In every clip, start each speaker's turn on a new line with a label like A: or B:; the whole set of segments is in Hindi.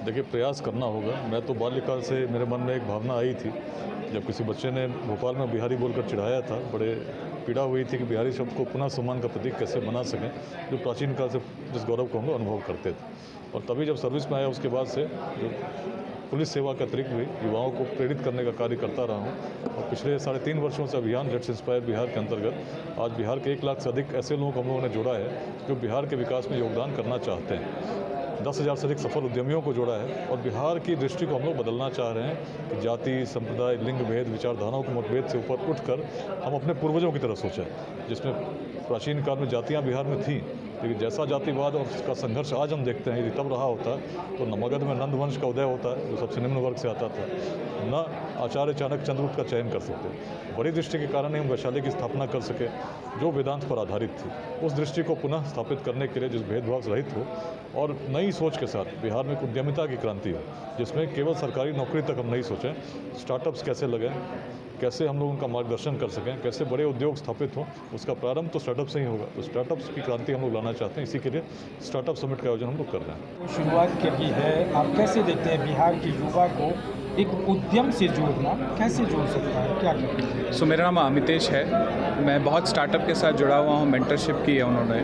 A: देखिए, प्रयास करना होगा। मैं तो बाल्यकाल से मेरे मन में एक भावना आई थी, जब किसी बच्चे ने भोपाल में बिहारी बोलकर चिढ़ाया था, बड़े पीड़ा हुई थी कि बिहारी शब्द को पुनः सम्मान का प्रतीक कैसे बना सकें, जो प्राचीन काल से जिस गौरव को हम लोग अनुभव करते थे। और तभी जब सर्विस में आया, उसके बाद से जो पुलिस सेवा के अतिरिक्त भी युवाओं को प्रेरित करने का कार्य करता रहा हूँ। और पिछले 3.5 वर्षों से अभियान लेट्स इंस्पायर बिहार के अंतर्गत आज बिहार के 1 लाख से अधिक ऐसे लोगों को हम लोगों ने जोड़ा है जो बिहार के विकास में योगदान करना चाहते हैं। 10,000 से अधिक सफल उद्यमियों को जोड़ा है और बिहार की दृष्टि को हम लोग बदलना चाह रहे हैं कि जाति, संप्रदाय, लिंग भेद, विचारधाराओं के मतभेद से ऊपर उठकर हम अपने पूर्वजों की तरह सोचें, जिसमें प्राचीन काल में जातियां बिहार में थीं, लेकिन जैसा जातिवाद और उसका संघर्ष आज हम देखते हैं, यदि तब रहा होता तो न मगध में नंद वंश का उदय होता, जो सबसे निम्न वर्ग से आता था, न आचार्य चाणक्य चंद्रगुप्त का चयन कर सकते। बड़ी दृष्टि के कारण ही हम वैशाली की स्थापना कर सके, जो वेदांत पर आधारित थी। उस दृष्टि को पुनः स्थापित करने के लिए, जिस भेदभाव से रहित हो और नई सोच के साथ बिहार में उद्यमिता की क्रांति हो, जिसमें केवल सरकारी नौकरी तक हम नहीं सोचें, स्टार्टअप्स कैसे लगें, कैसे हम लोग उनका मार्गदर्शन कर सकें, कैसे बड़े उद्योग स्थापित हों, उसका प्रारंभ तो स्टार्टअप से ही होगा। तो स्टार्टअप्स की क्रांति हम लोग लाना चाहते हैं, इसी के लिए स्टार्टअप समिट का आयोजन हम लोग कर रहे हैं।
B: शुरुआत की है, आप कैसे देखते हैं बिहार के युवा को एक उद्यम से जोड़ना, कैसे जोड़ सकता है, क्या करते हैं?
C: मेरा नाम अमितेश है। मैं बहुत स्टार्टअप के साथ जुड़ा हुआ हूँ, मेंटरशिप की है उन्होंने।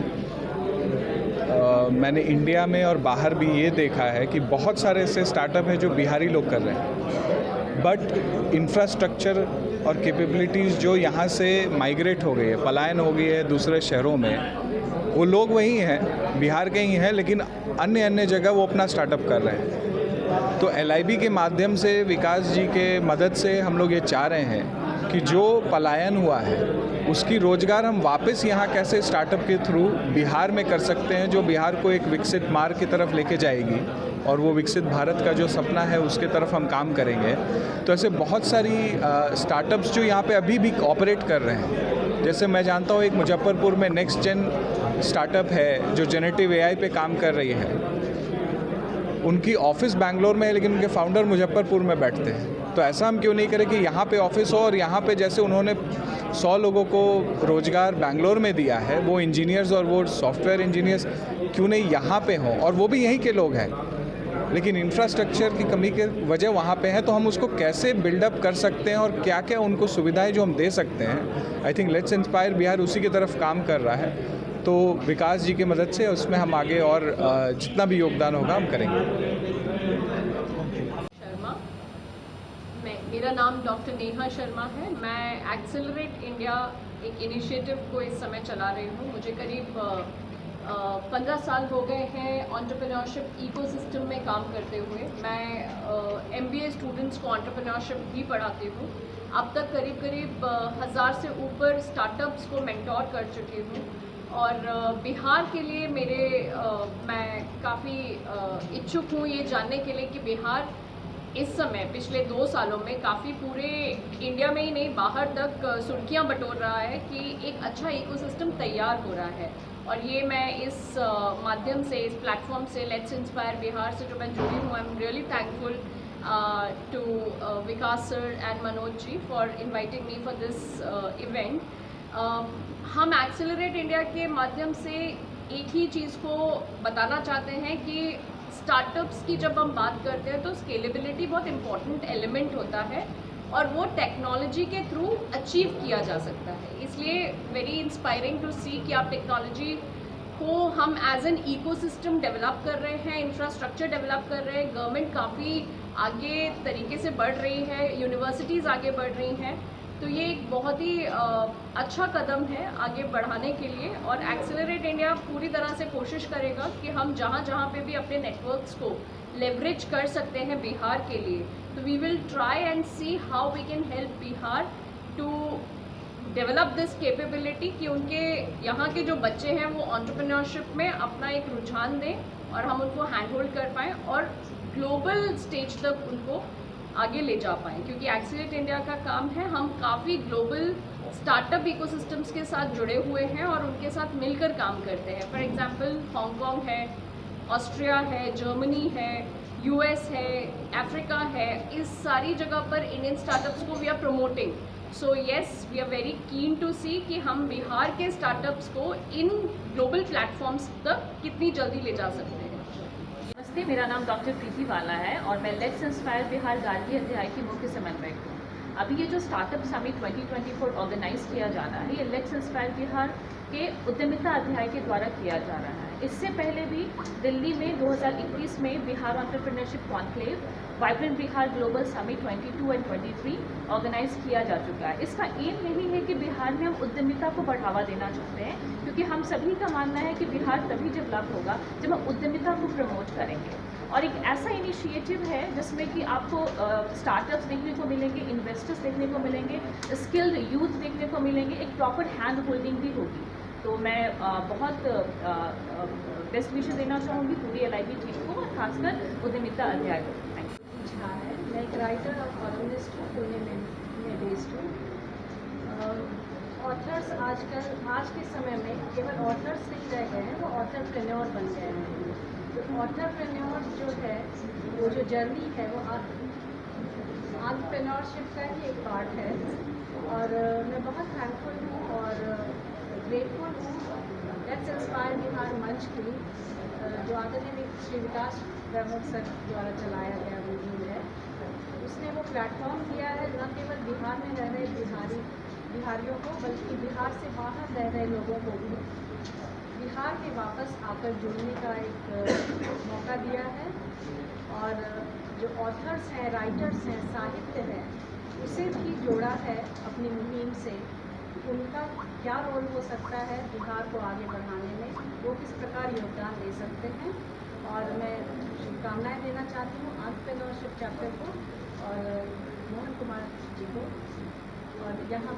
C: मैंने इंडिया में और बाहर भी ये देखा है कि बहुत सारे ऐसे स्टार्टअप हैं जो बिहारी लोग कर रहे हैं, बट इंफ्रास्ट्रक्चर और कैपेबिलिटीज़ जो यहाँ से माइग्रेट हो गई है, पलायन हो गई है दूसरे शहरों में, वो लोग वही हैं, बिहार के ही हैं, लेकिन अन्य जगह वो अपना स्टार्टअप कर रहे हैं। तो LIB के माध्यम से, विकास जी के मदद से हम लोग ये चाह रहे हैं कि जो पलायन हुआ है उसकी रोज़गार हम वापस यहाँ कैसे स्टार्टअप के थ्रू बिहार में कर सकते हैं, जो बिहार को एक विकसित मार्ग की तरफ लेके जाएगी और वो विकसित भारत का जो सपना है उसके तरफ हम काम करेंगे। तो ऐसे बहुत सारी स्टार्टअप्स जो यहाँ पे अभी भी ऑपरेट कर रहे हैं, जैसे मैं जानता हूँ एक मुजफ्फरपुर में नेक्स्ट जेन स्टार्टअप है जो जेनेटिव AI पे काम कर रही है। उनकी ऑफिस बैंगलोर में है, लेकिन उनके फाउंडर मुजफ्फरपुर में बैठते हैं। तो ऐसा हम क्यों नहीं करें कि यहाँ पे ऑफिस हो, और यहाँ पे जैसे उन्होंने 100 लोगों को रोज़गार बैंगलोर में दिया है, वो इंजीनियर्स और वो सॉफ्टवेयर इंजीनियर्स क्यों नहीं यहाँ पे हों, और वो भी यहीं के लोग हैं, लेकिन इंफ्रास्ट्रक्चर की कमी के वजह वहाँ पे है। तो हम उसको कैसे बिल्डअप कर सकते हैं और क्या क्या उनको सुविधाएं जो हम दे सकते हैं। I think let's inspire Bihar उसी की तरफ काम कर रहा है। तो विकास जी की मदद से उसमें हम आगे और जितना भी योगदान होगा हम करेंगे।
D: शर्मा, मेरा नाम डॉक्टर नेहा शर्मा है। मैं एक्सेलरेट इंडिया एक इनिशिएटिव को इस समय चला रही हूँ। मुझे करीब 15 साल हो गए हैं एंटरप्रेन्योरशिप इकोसिस्टम में काम करते हुए। मैं MBA स्टूडेंट्स को एंटरप्रेन्योरशिप भी पढ़ाती हूँ। अब तक करीब 1000 से ऊपर स्टार्टअप्स को मेंटोर कर चुकी हूँ। और बिहार के लिए मैं काफ़ी इच्छुक हूँ ये जानने के लिए कि बिहार इस समय पिछले 2 सालों में काफ़ी पूरे इंडिया में ही नहीं, बाहर तक सुर्खियाँ बटोर रहा है कि एक अच्छा इकोसिस्टम तैयार हो रहा है। और ये मैं इस माध्यम से, इस प्लेटफॉर्म से, लेट्स इंस्पायर बिहार से जो मैं जुड़ी हूँ, I am really thankful to Vikas sir and Manoj ji for inviting me for this event. हम एक्सेलरेट इंडिया के माध्यम से एक ही चीज़ को बताना चाहते हैं कि स्टार्टअप्स की जब हम बात करते हैं तो स्केलेबिलिटी बहुत इम्पॉर्टेंट एलिमेंट होता है और वो टेक्नोलॉजी के थ्रू अचीव किया जा सकता है। इसलिए वेरी इंस्पायरिंग टू सी कि आप टेक्नोलॉजी को हम एज एन इकोसिस्टम डेवलप कर रहे हैं, इंफ्रास्ट्रक्चर डेवलप कर रहे हैं, गवर्नमेंट काफ़ी आगे तरीके से बढ़ रही है, यूनिवर्सिटीज़ आगे बढ़ रही हैं। तो ये एक बहुत ही अच्छा कदम है आगे बढ़ाने के लिए। और एक्सेलरेट इंडिया पूरी तरह से कोशिश करेगा कि हम जहाँ पे भी अपने नेटवर्क्स को लेवरेज कर सकते हैं बिहार के लिए, तो we will try and see how we can help Bihar to develop this capability कि उनके यहाँ के जो बच्चे हैं वो एंटरप्रेन्योरशिप में अपना एक रुझान दें और हम उनको हैंड होल्ड कर पाएँ और ग्लोबल स्टेज तक उनको आगे ले जा पाएँ। क्योंकि एक्सेलरेट इंडिया का काम है, हम काफ़ी ग्लोबल स्टार्टअप इकोसिस्टम्स के साथ जुड़े हुए हैं और उनके साथ मिलकर काम करते हैं। फॉर एग्जांपल हांगकांग है, ऑस्ट्रिया है, जर्मनी है, US है, अफ्रीका है, इस सारी जगह पर इंडियन स्टार्टअप्स को we are promoting. So yes, we are very keen to see कि हम बिहार के स्टार्टअप्स को इन ग्लोबल प्लेटफॉर्म्स तक कितनी जल्दी ले जा सकते हैं। नमस्ते, मेरा नाम डॉक्टर प्रीति वाला है और मैं लेट्स इंस्पायर बिहार गार्गी अध्याय की मुख्य समन्वयक हूँ। अभी ये जो स्टार्टअप समिट 2024 ऑर्गेनाइज किया जा रहा है, ये लेट्स इंस्पायर बिहार के उद्यमिता अध्याय के द्वारा किया जा रहा है। इससे पहले भी दिल्ली में 2021 में Bihar entrepreneurship conclave, vibrant Bihar global summit 22 and 23 organise किया जा चुका है। इसका एम यही है कि बिहार में हम उद्यमिता को बढ़ावा देना चाहते हैं, क्योंकि हम सभी का मानना है कि बिहार तभी डेवलप होगा जब हम उद्यमिता को प्रमोट करेंगे। और एक ऐसा इनिशिएटिव है जिसमें कि आपको स्टार्टअप्स देखने को मिलेंगे, इन्वेस्टर्स देखने को मिलेंगे, स्किल्ड यूथ देखने को मिलेंगे, एक प्रॉपर हैंड होल्डिंग भी होगी। तो मैं बहुत बेस्ट विशेस देना चाहूँगी पूरी LIB टीम को और खासकर उद्यमिता अध्याय को। Thank you.
E: झा है, मैं एक राइटर और कॉलमिस्ट हूँ, पुणे में बेस्ड हूँ। ऑथर्स आजकल आज के समय में केवल ऑथर्स नहीं रह गए हैं, वो ऑथरप्रेन्योर बन गए हैं। तो ऑथरप्रेन्योर जो है, वो जो जर्नी है वो एंटरप्रेन्योरशिप का ही एक पार्ट है। और मैं बहुत थैंकफुल हूँ और ग्रेटफुल हूँ लेट्स इंस्पायर बिहार मंच की, जो आदरणीय श्री विकास प्रमुख सर द्वारा चलाया गया मुहिम है। उसने वो प्लेटफॉर्म दिया है न केवल बिहार में रह रहे बिहारियों को, बल्कि बिहार से बाहर रह रहे लोगों को भी बिहार में वापस आकर जुड़ने का एक मौका दिया है। और जो ऑथर्स हैं, राइटर्स हैं, साहित्य है, उसे भी जोड़ा है अपनी मुहिम से। उनका क्या रोल हो सकता है बिहार को आगे बढ़ाने में, वो किस प्रकार योगदान दे सकते हैं। और मैं शुभकामनाएं देना चाहती हूँ एंटरप्रेन्योरशिप चैप्टर को और मोहन कुमार जी को। और यहाँ